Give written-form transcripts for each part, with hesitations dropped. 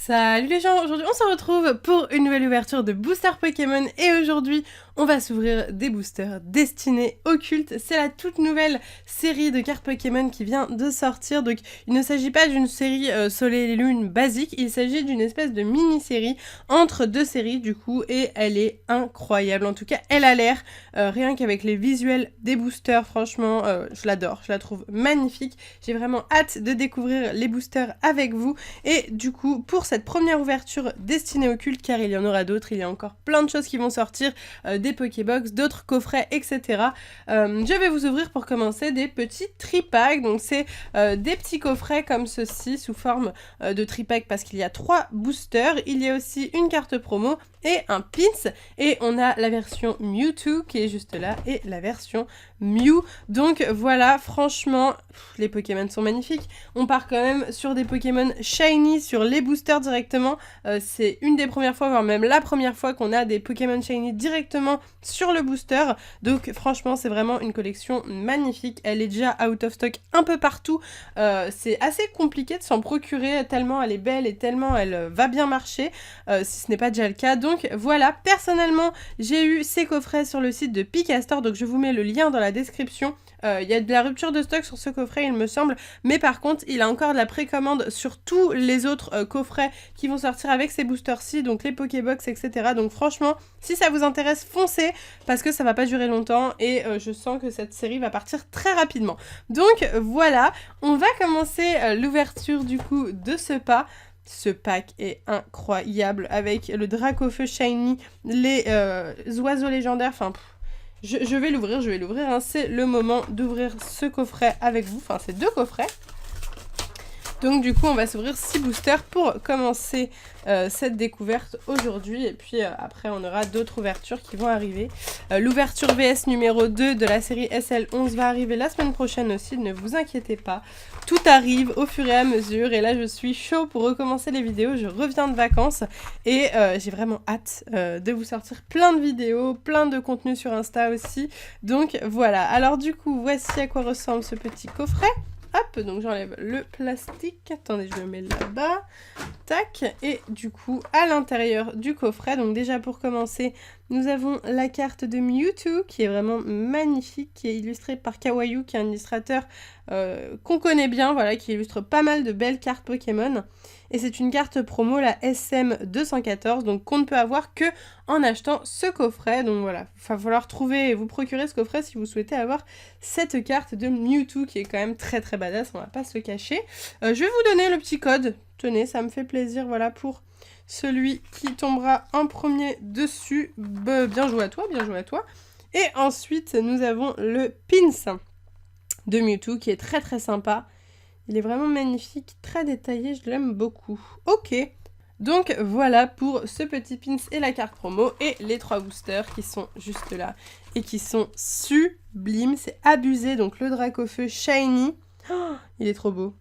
Salut les gens, aujourd'hui on se retrouve pour une nouvelle ouverture de Booster Pokémon et aujourd'hui on va s'ouvrir des boosters destinés au culte. C'est la toute nouvelle série de cartes Pokémon qui vient de sortir, donc il ne s'agit pas d'une série Soleil et Lune basique, il s'agit d'une espèce de mini-série entre deux séries du coup et elle est incroyable. En tout cas elle a l'air, rien qu'avec les visuels des boosters, franchement je l'adore, je la trouve magnifique. J'ai vraiment hâte de découvrir les boosters avec vous et du coup pour cette première ouverture destinée au culte, car il y en aura d'autres, il y a encore plein de choses qui vont sortir, des Pokébox, d'autres coffrets, etc. Je vais vous ouvrir pour commencer des petits tripacks, donc c'est des petits coffrets comme ceci sous forme de tripack parce qu'il y a 3 boosters, il y a aussi une carte promo et un pins, et on a la version Mewtwo qui est juste là et la version Mew. Donc voilà, franchement, les Pokémon sont magnifiques. On part quand même sur des Pokémon shiny sur les boosters directement. C'est une des premières fois, voire même la première fois qu'on a des Pokémon shiny directement sur le booster. Donc franchement, c'est vraiment une collection magnifique. Elle est déjà out of stock un peu partout. C'est assez compliqué de s'en procurer tellement elle est belle et tellement elle va bien marcher, si ce n'est pas déjà le cas. Donc voilà, personnellement, j'ai eu ces coffrets sur le site de Picastor, donc je vous mets le lien dans la description. Il y a de la rupture de stock sur ce coffret il me semble, mais par contre il a encore de la précommande sur tous les autres coffrets qui vont sortir avec ces boosters-ci, donc les Pokébox, etc. Donc franchement, si ça vous intéresse, foncez, parce que ça va pas durer longtemps et je sens que cette série va partir très rapidement. Donc voilà, on va commencer l'ouverture du coup de ce pas. Ce pack est incroyable avec le Dracofeu Shiny, les oiseaux légendaires, enfin... Je vais l'ouvrir, hein. C'est le moment d'ouvrir ce coffret avec vous, enfin c'est 2 coffrets. Donc du coup on va s'ouvrir 6 boosters pour commencer cette découverte aujourd'hui, et puis après on aura d'autres ouvertures qui vont arriver. L'ouverture VS numéro 2 de la série SL11 va arriver la semaine prochaine aussi, ne vous inquiétez pas. Tout arrive au fur et à mesure, et là je suis chaud pour recommencer les vidéos, je reviens de vacances et j'ai vraiment hâte de vous sortir plein de vidéos, plein de contenu sur Insta aussi. Donc voilà, alors du coup voici à quoi ressemble ce petit coffret. Hop, donc j'enlève le plastique, attendez je le mets là-bas, tac, et du coup à l'intérieur du coffret, donc déjà pour commencer, nous avons la carte de Mewtwo qui est vraiment magnifique, qui est illustrée par Kawayu, qui est un illustrateur qu'on connaît bien, voilà, qui illustre pas mal de belles cartes Pokémon. Et c'est une carte promo, la SM214, donc qu'on ne peut avoir que en achetant ce coffret. Donc voilà, il va falloir trouver et vous procurer ce coffret si vous souhaitez avoir cette carte de Mewtwo qui est quand même très très badass, on va pas se le cacher. Je vais vous donner le petit code, tenez, ça me fait plaisir, voilà, pour celui qui tombera en premier dessus. Bien joué à toi, bien joué à toi. Et ensuite, nous avons le pins de Mewtwo qui est très très sympa. Il est vraiment magnifique, très détaillé, je l'aime beaucoup. Ok, donc voilà pour ce petit pins et la carte promo et les 3 boosters qui sont juste là et qui sont sublimes, c'est abusé. Donc le Dracofeu Shiny, oh, il est trop beau,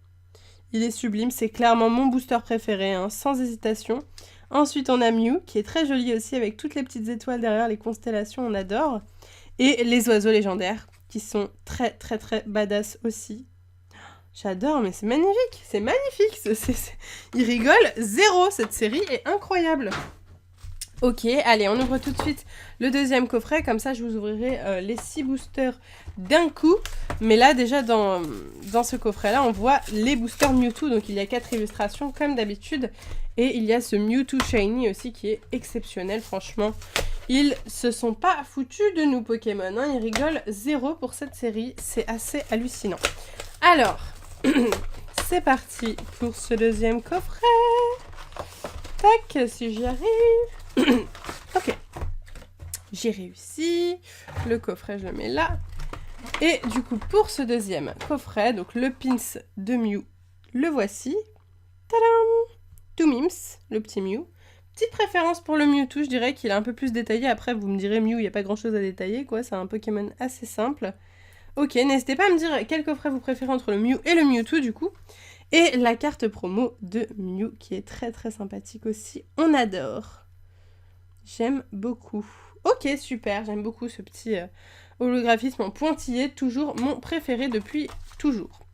il est sublime, c'est clairement mon booster préféré, hein, sans hésitation. Ensuite on a Mew qui est très joli aussi avec toutes les petites étoiles derrière, les constellations, on adore. Et les oiseaux légendaires qui sont très très très badass aussi. J'adore, mais c'est magnifique, c'est magnifique, il rigole zéro, cette série est incroyable. Ok, allez, on ouvre tout de suite le deuxième coffret, comme ça je vous ouvrirai les 6 boosters d'un coup. Mais là déjà dans ce coffret-là, on voit les boosters Mewtwo, donc il y a 4 illustrations comme d'habitude. Et il y a ce Mewtwo Shiny aussi qui est exceptionnel, franchement. Ils se sont pas foutus de nous Pokémon, hein, ils rigolent zéro pour cette série, c'est assez hallucinant. Alors... c'est parti pour ce deuxième coffret. Tac, si j'y arrive. Ok. J'ai réussi. Le coffret, je le mets là. Et du coup, pour ce deuxième coffret, donc le pins de Mew, le voici. Tadam! Tout Mims, le petit Mew. Petite préférence pour le Mewtwo, je dirais qu'il est un peu plus détaillé. Après, vous me direz, Mew, il n'y a pas grand chose à détailler, quoi. C'est un Pokémon assez simple. Ok, n'hésitez pas à me dire quel coffret vous préférez entre le Mew et le Mewtwo du coup. Et la carte promo de Mew qui est très très sympathique aussi, on adore. J'aime beaucoup. Ok, super, j'aime beaucoup ce petit holographisme en pointillé, toujours mon préféré depuis toujours.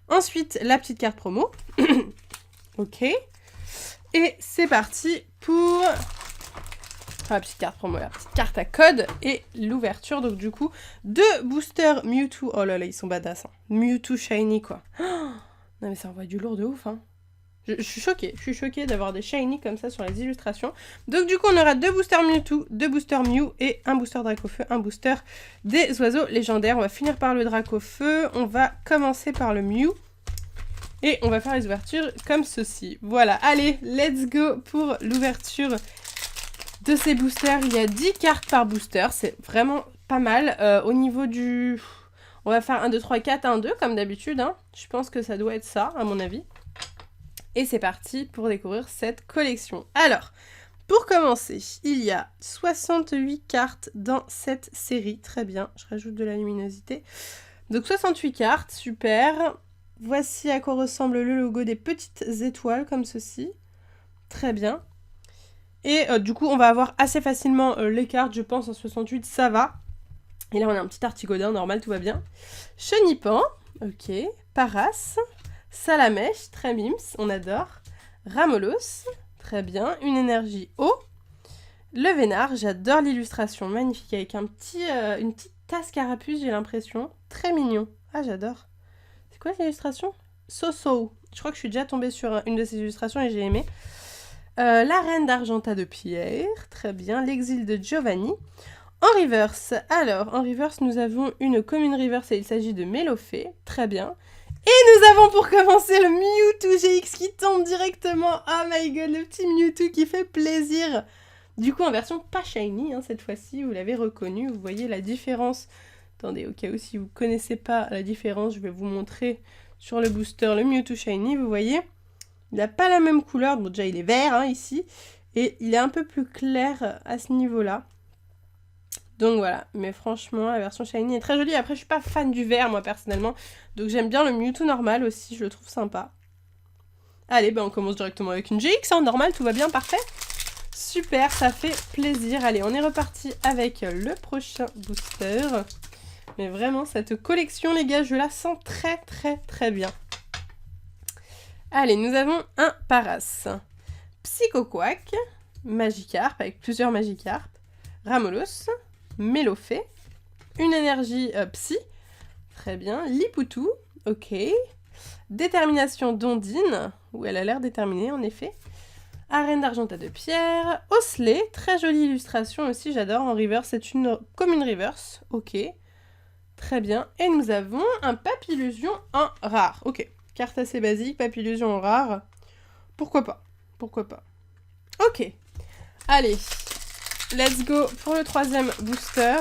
Ensuite, la petite carte promo. Ok. Et c'est parti pour la petite carte promo, la petite carte à code et l'ouverture. Donc du coup, 2 boosters Mewtwo. Oh là là, ils sont badass. Hein. Mewtwo Shiny, quoi. Oh, non mais ça envoie du lourd de ouf, hein. Je suis choquée d'avoir des shiny comme ça sur les illustrations. Donc du coup, on aura 2 boosters Mewtwo, 2 boosters Mew et un booster Dracofeu, un booster des oiseaux légendaires. On va finir par le Dracofeu, on va commencer par le Mew. Et on va faire les ouvertures comme ceci. Voilà, allez, let's go pour l'ouverture de ces boosters. Il y a 10 cartes par booster, c'est vraiment pas mal. Au niveau du... On va faire 1, 2, 3, 4, 1, 2 comme d'habitude. Hein. Je pense que ça doit être ça, à mon avis. Et c'est parti pour découvrir cette collection. Alors, pour commencer, il y a 68 cartes dans cette série. Très bien, je rajoute de la luminosité. Donc 68 cartes, super. Voici à quoi ressemble le logo des petites étoiles comme ceci. Très bien. Et du coup, on va avoir assez facilement les cartes, je pense, en 68, ça va. Et là, on a un petit Artigodin, normal, tout va bien. Chenipan, ok. Paras. Salamèche, très mims, on adore. Ramolos, très bien. Une énergie eau. Le Vénard, j'adore l'illustration, magnifique, avec un une petite tasse carapuce, j'ai l'impression. Très mignon. Ah, j'adore. C'est quoi l'illustration? So-so. Je crois que je suis déjà tombée sur une de ces illustrations et j'ai aimé. La reine d'Argenta de Pierre, très bien. L'exil de Giovanni. En reverse, alors, en reverse, nous avons une commune reverse et il s'agit de Mélofée, très bien. Et nous avons pour commencer le Mewtwo GX qui tombe directement. Oh my god, le petit Mewtwo qui fait plaisir. Du coup, en version pas shiny, hein, cette fois-ci, vous l'avez reconnu, vous voyez la différence. Attendez, au cas où si vous ne connaissez pas la différence, je vais vous montrer sur le booster le Mewtwo shiny, vous voyez. Il n'a pas la même couleur, bon déjà il est vert hein, ici, et il est un peu plus clair à ce niveau-là. Donc voilà, mais franchement, la version shiny est très jolie. Après, je suis pas fan du vert, moi, personnellement. Donc j'aime bien le Mewtwo normal aussi, je le trouve sympa. Allez, ben on commence directement avec une GX, hein, normal, tout va bien, parfait. Super, ça fait plaisir. Allez, on est reparti avec le prochain booster. Mais vraiment, cette collection, les gars, je la sens très bien. Allez, nous avons un Paras. Psychoquack, Magikarp, avec plusieurs Magikarp. Ramolos. Mélofée, une énergie psy, très bien, Lipoutou, ok, détermination d'Ondine, où elle a l'air déterminée en effet, arène d'Argenta de Pierre, Osselet, très jolie illustration aussi, j'adore, en reverse, c'est une commune reverse, ok, très bien, et nous avons un Papillusion en rare, ok, carte assez basique, Papillusion en rare, pourquoi pas, ok, allez. Let's go pour le 3e booster.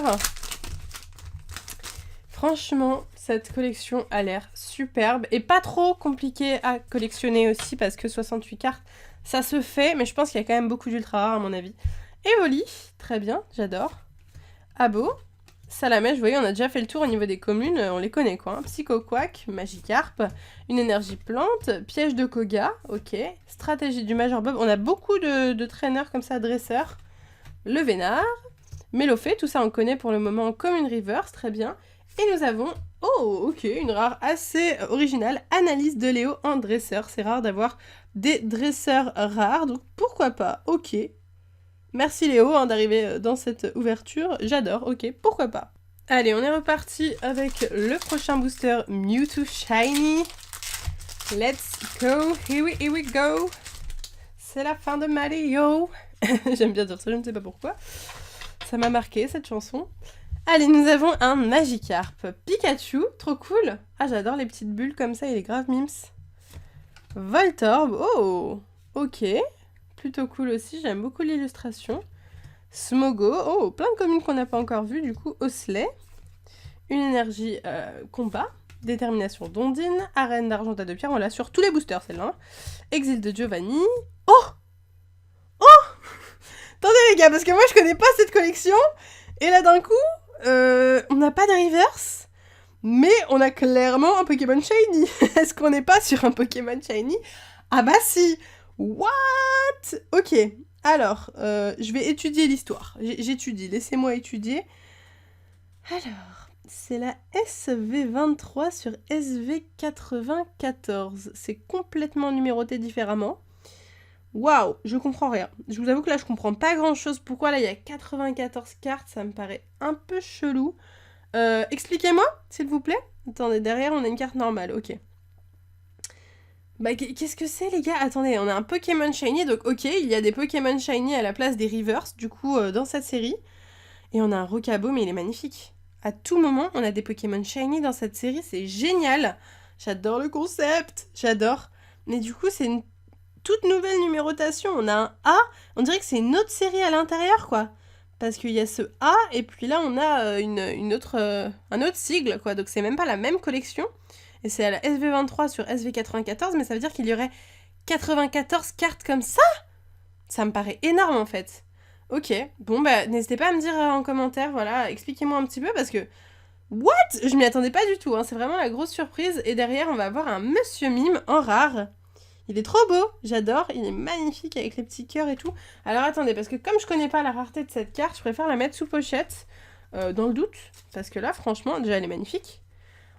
Franchement, cette collection a l'air superbe et pas trop compliquée à collectionner aussi parce que 68 cartes, ça se fait, mais je pense qu'il y a quand même beaucoup d'ultra rares à mon avis. Evoli, très bien, j'adore. Abo, Salamèche, vous voyez, on a déjà fait le tour au niveau des communes, on les connaît quoi. Hein. Psychoquack, Magikarp, une énergie plante, piège de Koga, ok. Stratégie du Major Bob, on a beaucoup de traîneurs comme ça, dresseurs. Le Vénard, Mélofée, tout ça on connaît pour le moment comme une reverse, très bien. Et nous avons, oh ok, une rare assez originale, Analyse de Léo en dresseur. C'est rare d'avoir des dresseurs rares, donc pourquoi pas, ok. Merci Léo hein, d'arriver dans cette ouverture, j'adore, ok, pourquoi pas. Allez, on est reparti avec le prochain booster Mewtwo Shiny. Let's go, here we go. C'est la fin de Mario. J'aime bien dire ça, je ne sais pas pourquoi. Ça m'a marqué cette chanson. Allez, nous avons un Magikarp. Pikachu, trop cool. Ah, j'adore les petites bulles comme ça, il est grave mims. Voltorb, oh, ok. Plutôt cool aussi, j'aime beaucoup l'illustration. Smogo, oh, plein de communes qu'on n'a pas encore vues, du coup, Osselet. Une énergie combat. Détermination d'Ondine. Arène d'Argenta de Pierre, on l'a sur tous les boosters, celle-là. Exil de Giovanni. Oh! Attendez les gars, parce que moi je connais pas cette collection. Et là d'un coup, on n'a pas de reverse. Mais on a clairement un Pokémon Shiny. Est-ce qu'on n'est pas sur un Pokémon Shiny? Ah bah si. What? Ok, alors, je vais étudier l'histoire. J'étudie, laissez-moi étudier. Alors, c'est la SV23 sur SV94. C'est complètement numéroté différemment. Waouh, je comprends rien. Je vous avoue que là, je comprends pas grand-chose. Pourquoi là, il y a 94 cartes? Ça me paraît un peu chelou. Expliquez-moi, s'il vous plaît. Attendez, derrière, on a une carte normale. Ok. Bah, qu'est-ce que c'est, les gars? Attendez, on a un Pokémon Shiny. Donc, ok, il y a des Pokémon Shiny à la place des Reverse, du coup, dans cette série. Et on a un Rocabo, mais il est magnifique. À tout moment, on a des Pokémon Shiny dans cette série. C'est génial. J'adore le concept. J'adore. Mais du coup, c'est une toute nouvelle numérotation. On a un A. On dirait que c'est une autre série à l'intérieur, quoi. Parce qu'il y a ce A, et puis là, on a un autre sigle, quoi. Donc, c'est même pas la même collection. Et c'est à la SV23 sur SV94, mais ça veut dire qu'il y aurait 94 cartes comme ça? Ça me paraît énorme, en fait. Ok, bon, bah, n'hésitez pas à me dire en commentaire, voilà, expliquez-moi un petit peu, parce que... What? Je m'y attendais pas du tout, hein. C'est vraiment la grosse surprise. Et derrière, on va avoir un Monsieur Mime en rare. Il est trop beau, j'adore, il est magnifique avec les petits cœurs et tout. Alors attendez, parce que comme je connais pas la rareté de cette carte, je préfère la mettre sous pochette, dans le doute, parce que là, franchement, déjà, elle est magnifique.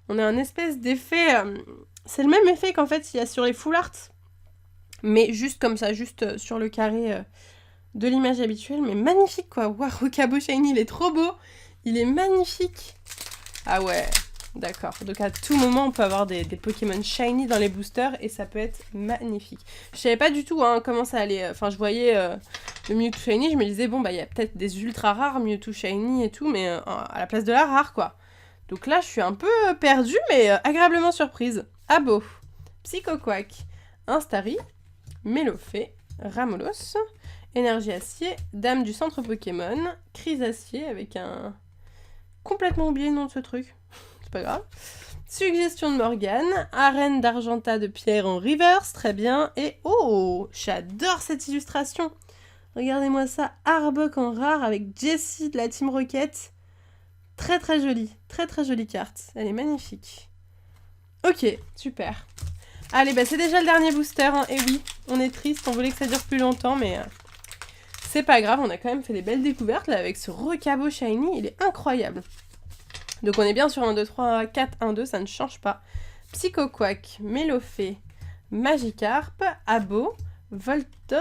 On a un espèce d'effet... c'est le même effet qu'en fait, il y a sur les full art, mais juste comme ça, juste sur le carré de l'image habituelle, mais magnifique, quoi. Waouh, Rocabo Shiny, il est trop beau, il est magnifique. Ah ouais... D'accord, donc à tout moment on peut avoir des Pokémon Shiny dans les boosters et ça peut être magnifique. Je savais pas du tout hein, comment ça allait, enfin je voyais le Mewtwo Shiny, je me disais bon bah il y a peut-être des ultra rares Mewtwo Shiny et tout, mais à la place de la rare quoi. Donc là je suis un peu perdue mais agréablement surprise. Abo, Psychoquack, Instari, Melofée, Ramolos, Énergie Acier, Dame du Centre Pokémon, Crise Acier avec un... Complètement oublié le nom de ce truc. Pas grave. Suggestion de Morgane, arène d'Argenta de Pierre en reverse, très bien. Et oh, j'adore cette illustration. Regardez-moi ça, Arbok en rare avec Jessie de la Team Rocket. Très très jolie carte. Elle est magnifique. Ok, super. Allez, bah c'est déjà le dernier booster. Hein. Et oui, on est triste, on voulait que ça dure plus longtemps, mais c'est pas grave. On a quand même fait des belles découvertes là avec ce Rocabo Shiny. Il est incroyable. Donc on est bien sur 1, 2, 3, 4, 1, 2, ça ne change pas. Psychoquack, Melofée, Magikarp, Abo, Voltorb,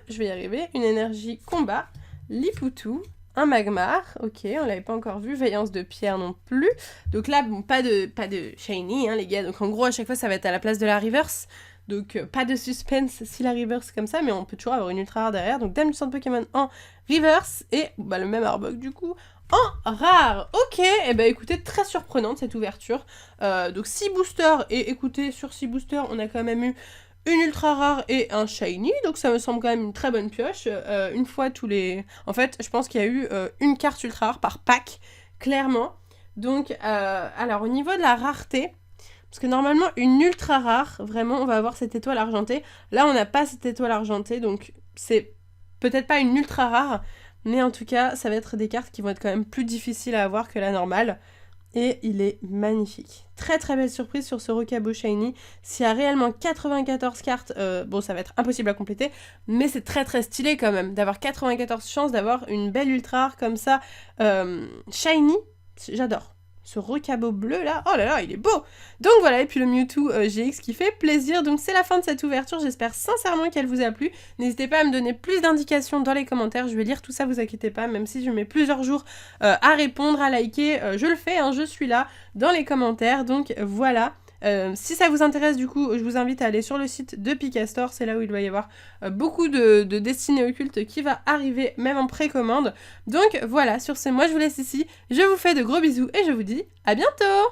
je vais y arriver, une énergie combat, Lipoutou, un Magmar, ok, on l'avait pas encore vu, Veillance de Pierre non plus. Donc là, bon, pas de Shiny, hein, les gars, donc en gros à chaque fois ça va être à la place de la Reverse. Donc pas de suspense si la Reverse comme ça, mais on peut toujours avoir une ultra rare derrière. Donc Dame du Centre Pokémon en Reverse et bah, le même Arbok du coup en rare. Ok, et bah écoutez, très surprenante cette ouverture. Donc 6 boosters et écoutez, sur 6 boosters on a quand même eu une ultra rare et un shiny, donc ça me semble quand même une très bonne pioche. Une fois tous les... En fait, je pense qu'il y a eu une carte ultra rare par pack, clairement. Donc, alors au niveau de la rareté... Parce que normalement, une ultra rare, vraiment, on va avoir cette étoile argentée. Là, on n'a pas cette étoile argentée, donc c'est peut-être pas une ultra rare, mais en tout cas, ça va être des cartes qui vont être quand même plus difficiles à avoir que la normale. Et il est magnifique. Très très belle surprise sur ce Rocabo Shiny. S'il y a réellement 94 cartes, bon, ça va être impossible à compléter, mais c'est très très stylé quand même, d'avoir 94 chances d'avoir une belle ultra rare comme ça, shiny, j'adore. Ce Rocabo bleu là, oh là là, il est beau. Donc voilà, et puis le Mewtwo GX qui fait plaisir. Donc c'est la fin de cette ouverture, j'espère sincèrement qu'elle vous a plu. N'hésitez pas à me donner plus d'indications dans les commentaires, je vais lire tout ça, vous inquiétez pas, même si je mets plusieurs jours à répondre, à liker, je le fais, hein, je suis là dans les commentaires, donc voilà. Si ça vous intéresse du coup, je vous invite à aller sur le site de Pikastore, c'est là où il va y avoir beaucoup de destinées occultes qui va arriver même en précommande. Donc voilà, sur ce, moi je vous laisse ici, je vous fais de gros bisous et je vous dis à bientôt!